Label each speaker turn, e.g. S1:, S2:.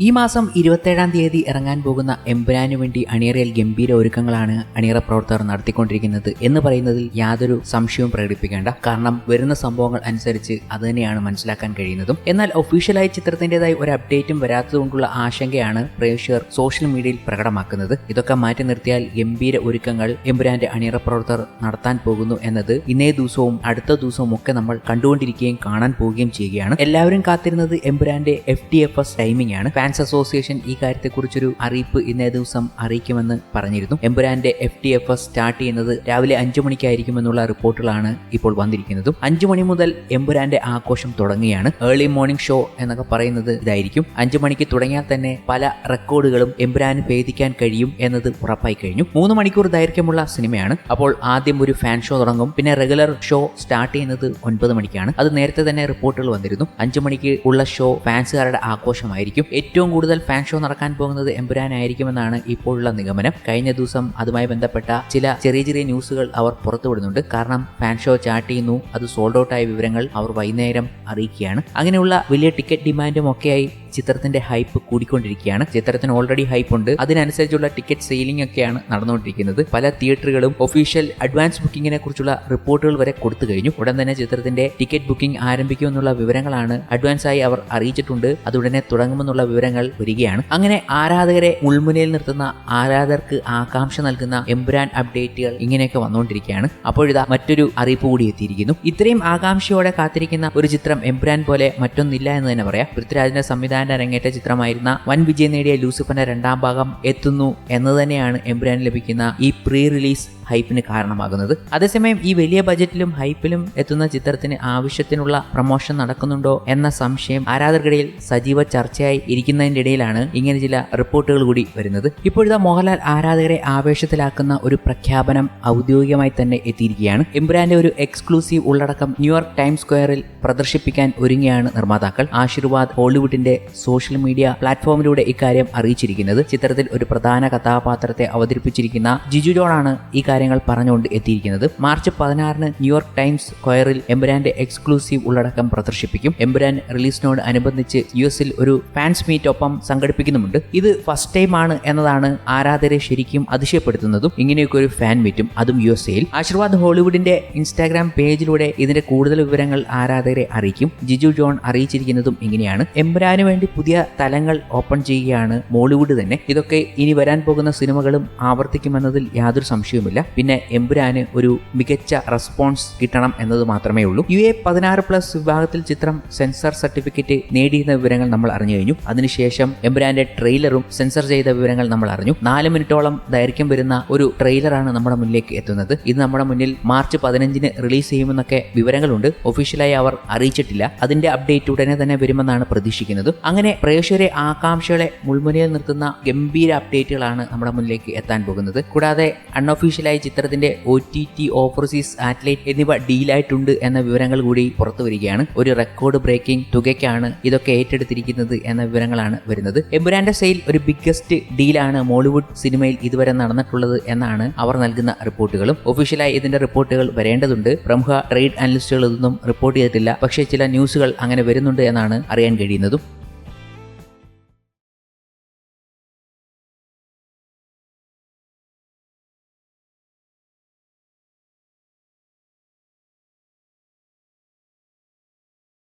S1: ഈ മാസം 27-ാം തീയതി ഇറങ്ങാൻ പോകുന്ന എമ്പുരാനു വേണ്ടി അണിയറയിൽ ഗംഭീര ഒരുക്കങ്ങളാണ് അണിയറ പ്രവർത്തകർ നടത്തിക്കൊണ്ടിരിക്കുന്നത് എന്ന് പറയുന്നതിൽ യാതൊരു സംശയവും പ്രകടിപ്പിക്കേണ്ട. കാരണം വരുന്ന സംഭവങ്ങൾ അനുസരിച്ച് അത് തന്നെയാണ് മനസ്സിലാക്കാൻ കഴിയുന്നതും. എന്നാൽ ഒഫീഷ്യലായി ചിത്രത്തിൻ്റെതായി ഒരു അപ്ഡേറ്റും വരാത്തതുകൊണ്ടുള്ള ആശങ്കയാണ് പ്രേക്ഷകർ സോഷ്യൽ മീഡിയയിൽ പ്രകടമാക്കുന്നത്. ഇതൊക്കെ മാറ്റി നിർത്തിയാൽ ഗംഭീര ഒരുക്കങ്ങൾ എമ്പുരാന്റെ അണിയറ പ്രവർത്തകർ നടത്താൻ പോകുന്നു എന്നത് ഇന്നേ ദിവസവും അടുത്ത ദിവസവും ഒക്കെ നമ്മൾ കണ്ടുകൊണ്ടിരിക്കുകയും കാണാൻ പോവുകയും ചെയ്യുകയാണ്. എല്ലാവരും കാത്തിരുന്നത് എമ്പുരാന്റെ FTFS ടൈമിംഗ് ആണ്. ഫാൻസ് അസോസിയേഷൻ ഈ കാര്യത്തെക്കുറിച്ചൊരു അറിയിപ്പ് ഇന്നേ ദിവസം അറിയിക്കുമെന്ന് പറഞ്ഞിരുന്നു. എമ്പുരാന്റെ FTFS സ്റ്റാർട്ട് ചെയ്യുന്നത് രാവിലെ 5 മണിക്കായിരിക്കുമെന്നുള്ള റിപ്പോർട്ടുകളാണ് ഇപ്പോൾ വന്നിരിക്കുന്നതും. 5 മണി മുതൽ എമ്പുരാന്റെ ആഘോഷം തുടങ്ങുകയാണ്. ഏർലി മോർണിംഗ് ഷോ എന്നൊക്കെ പറയുന്നത് ഇതായിരിക്കും. 5 മണിക്ക് തുടങ്ങിയാൽ തന്നെ പല റെക്കോർഡുകളും എമ്പുരാന് ഭേദിക്കാൻ കഴിയും എന്നത് ഉറപ്പായി കഴിഞ്ഞു. 3 മണിക്കൂർ ദൈർഘ്യമുള്ള സിനിമയാണ്. അപ്പോൾ ആദ്യം ഒരു ഫാൻ ഷോ തുടങ്ങും. പിന്നെ റെഗുലർ ഷോ സ്റ്റാർട്ട് ചെയ്യുന്നത് 9 മണിക്കാണ്. അത് നേരത്തെ തന്നെ റിപ്പോർട്ടുകൾ വന്നിരുന്നു. 5 മണിക്ക് ഉള്ള ഷോ ഫാൻസുകാരുടെ ആഘോഷമായിരിക്കും. ഏറ്റവും കൂടുതൽ ഫാൻ ഷോ നടക്കാൻ പോകുന്നത് എമ്പുരാനായിരിക്കുമെന്നാണ് ഇപ്പോഴുള്ള നിഗമനം. കഴിഞ്ഞ ദിവസം അതുമായി ബന്ധപ്പെട്ട ചില ചെറിയ ന്യൂസുകൾ അവർ പുറത്തുവിടുന്നുണ്ട്. കാരണം ഫാൻ ഷോ സ്റ്റാർട്ട് ചെയ്യുന്നു, അത് സോൾഡ് ഔട്ട് ആയ വിവരങ്ങൾ അവർ വൈകുന്നേരം അറിയിക്കുകയാണ്. അങ്ങനെയുള്ള വലിയ ടിക്കറ്റ് ഡിമാൻഡും ഒക്കെയായി ചിത്രത്തിന്റെ ഹൈപ്പ് കൂടിക്കൊണ്ടിരിക്കുകയാണ്. ചിത്രത്തിന് ഓൾറെഡി ഹൈപ്പ് ഉണ്ട്. അതിനനുസരിച്ചുള്ള ടിക്കറ്റ് സെയിലിംഗ് ഒക്കെയാണ് നടന്നുകൊണ്ടിരിക്കുന്നത്. പല തിയേറ്ററുകളും ഒഫീഷ്യൽ അഡ്വാൻസ് ബുക്കിങ്ങിനെ കുറിച്ചുള്ള റിപ്പോർട്ടുകൾ വരെ കൊടുത്തു കഴിഞ്ഞു. ഉടൻ തന്നെ ചിത്രത്തിന്റെ ടിക്കറ്റ് ബുക്കിംഗ് ആരംഭിക്കുമെന്നുള്ള വിവരങ്ങളാണ് അഡ്വാൻസ് ആയി അവർ അറിയിച്ചിട്ടുണ്ട്. അതുടനെ തുടങ്ങുമെന്നുള്ള വിവരങ്ങൾ വരികയാണ്. അങ്ങനെ ആരാധകരെ മുൾമുനയിൽ നിർത്തുന്ന, ആരാധകർക്ക് ആകാംക്ഷ നൽകുന്ന എമ്പുരാൻ അപ്ഡേറ്റുകൾ ഇങ്ങനെയൊക്കെ വന്നുകൊണ്ടിരിക്കുകയാണ്. അപ്പോഴിതാ മറ്റൊരു അറിയിപ്പ് കൂടി എത്തിയിരിക്കുന്നു. ഇത്രയും ആകാംക്ഷയോടെ കാത്തിരിക്കുന്ന ഒരു ചിത്രം എമ്പുരാൻ പോലെ മറ്റൊന്നില്ല എന്ന് തന്നെ പറയാം. പൃഥ്വിരാജിന്റെ സംവിധാനം അരങ്ങേറ്റ ചിത്രമായിരുന്ന വൻ വിജയം നേടിയ ലൂസിഫറിന്റെ 2ാം ഭാഗം എത്തുന്നു എന്ന് തന്നെയാണ് എമ്പുരാൻ ലഭിക്കുന്ന ഈ പ്രീ റിലീസ് ഹൈപ്പിന് കാരണമാകുന്നത്. അതേസമയം ഈ വലിയ ബജറ്റിലും ഹൈപ്പിലും എത്തുന്ന ചിത്രത്തിന് ആവശ്യത്തിനുള്ള പ്രമോഷൻ നടക്കുന്നുണ്ടോ എന്ന സംശയം ആരാധകർക്കിടയിൽ സജീവ ചർച്ചയായി ഇരിക്കുന്നതിന്റെ ഇടയിലാണ് ഇങ്ങനെ ചില റിപ്പോർട്ടുകൾ കൂടി വരുന്നത്. ഇപ്പോഴത്തെ മോഹൻലാൽ ആരാധകരെ ആവേശത്തിലാക്കുന്ന ഒരു പ്രഖ്യാപനം ഔദ്യോഗികമായി തന്നെ എത്തിയിരിക്കുകയാണ്. എമ്പുരാന്റെ ഒരു എക്സ്ക്ലൂസീവ് ഉള്ളടക്കം ന്യൂയോർക്ക് ടൈംസ് സ്ക്വയറിൽ പ്രദർശിപ്പിക്കാൻ ഒരുങ്ങിയാണ് നിർമ്മാതാക്കൾ. ആശീർവാദ് ഹോളിവുഡിന്റെ സോഷ്യൽ മീഡിയ പ്ലാറ്റ്ഫോമിലൂടെ ഇക്കാര്യം അറിയിച്ചിരിക്കുന്നത്. ചിത്രത്തിൽ ഒരു പ്രധാന കഥാപാത്രത്തെ അവതരിപ്പിച്ചിരിക്കുന്ന ജിജു ജോൺ ആണ് ഈ കാര്യങ്ങൾ പറഞ്ഞുകൊണ്ട് എത്തിയിരിക്കുന്നത്. മാർച്ച് 16-ന് ന്യൂയോർക്ക് ടൈംസ് സ്ക്വയറിൽ എമ്പുരാന്റെ എക്സ്ക്ലൂസീവ് ഉള്ളടക്കം പ്രദർശിപ്പിക്കും. എമ്പുരാൻ റിലീസിനോട് അനുബന്ധിച്ച് US-ൽ ഒരു ഫാൻസ് മീറ്റ് ഒപ്പം സംഘടിപ്പിക്കുന്നുമുണ്ട്. ഇത് ഫസ്റ്റ് ടൈം ആണ് എന്നതാണ് ആരാധകരെ ശരിക്കും അതിശയപ്പെടുത്തുന്നതും. ഇങ്ങനെയൊക്കെ ഒരു ഫാൻ മീറ്റും, അതും USA-ൽ. ആശീർവാദ് ഹോളിവുഡിന്റെ ഇൻസ്റ്റാഗ്രാം പേജിലൂടെ ഇതിന്റെ കൂടുതൽ വിവരങ്ങൾ ആരാധകരെ അറിയിക്കും. ജിജു ജോൺ അറിയിച്ചിരിക്കുന്നതും ഇങ്ങനെയാണ്. എമ്പുരാന് വേണ്ടി പുതിയ തലങ്ങൾ ഓപ്പൺ ചെയ്യുകയാണ് മോളിവുഡ് തന്നെ. ഇതൊക്കെ ഇനി വരാൻ പോകുന്ന സിനിമകളും ആവർത്തിക്കുമെന്നതിൽ യാതൊരു സംശയവുമില്ല. പിന്നെ എമ്പുരാന് ഒരു മികച്ച റെസ്പോൺസ് കിട്ടണം എന്നത് മാത്രമേ ഉള്ളൂ. UA-16+ വിഭാഗത്തിൽ ചിത്രം സെൻസർ സർട്ടിഫിക്കറ്റ് നേടിയിരുന്ന വിവരങ്ങൾ നമ്മൾ അറിഞ്ഞു കഴിഞ്ഞു. അതിനുശേഷം എമ്പുരാന്റെ ട്രെയിലറും സെൻസർ ചെയ്ത വിവരങ്ങൾ നമ്മൾ അറിഞ്ഞു. 4 മിനിറ്റോളം ദൈർഘ്യം വരുന്ന ഒരു ട്രെയിലറാണ് നമ്മുടെ മുന്നിലേക്ക് എത്തുന്നത്. ഇത് നമ്മുടെ മുന്നിൽ മാർച്ച് 15-ന് റിലീസ് ചെയ്യുമെന്നൊക്കെ വിവരങ്ങളുണ്ട്. ഒഫീഷ്യലായി അവർ അറിയിച്ചിട്ടില്ല. അതിന്റെ അപ്ഡേറ്റ് ഉടനെ തന്നെ വരുമെന്നാണ് പ്രതീക്ഷിക്കുന്നത്. അങ്ങനെ പ്രേക്ഷകരെ ആകാംക്ഷകളെ മുൾമുനയിൽ നിർത്തുന്ന ഗംഭീര അപ്ഡേറ്റുകളാണ് നമ്മുടെ മുന്നിലേക്ക് എത്താൻ പോകുന്നത്. കൂടാതെ അൺഒഫീഷ്യലായി ചിത്രത്തിന്റെ OTT ഓവർസീസ് സാറ്റലൈറ്റ് എന്നിവ ഡീലായിട്ടുണ്ട് എന്ന വിവരങ്ങൾ കൂടി പുറത്തു വരികയാണ്. ഒരു റെക്കോർഡ് ബ്രേക്കിംഗ് തുകയ്ക്കാണ് ഇതൊക്കെ ഏറ്റെടുത്തിരിക്കുന്നത് എന്ന വിവരങ്ങളാണ് വരുന്നത്. എമ്പുരാന്റെ സെയിൽ ഒരു ബിഗ്ഗസ്റ്റ് ഡീലാണ് മോളിവുഡ് സിനിമയിൽ ഇതുവരെ നടന്നിട്ടുള്ളത് എന്നാണ് അവർ നൽകുന്ന റിപ്പോർട്ടുകളും. ഒഫീഷ്യലായി ഇതിന്റെ റിപ്പോർട്ടുകൾ വരേണ്ടതുണ്ട്. പ്രമുഖ ട്രേഡ് അനലിസ്റ്റുകൾ ഇതൊന്നും റിപ്പോർട്ട് ചെയ്തിട്ടില്ല. പക്ഷേ ചില ന്യൂസുകൾ അങ്ങനെ വരുന്നുണ്ട് എന്നാണ് അറിയാൻ കഴിയുന്നതും.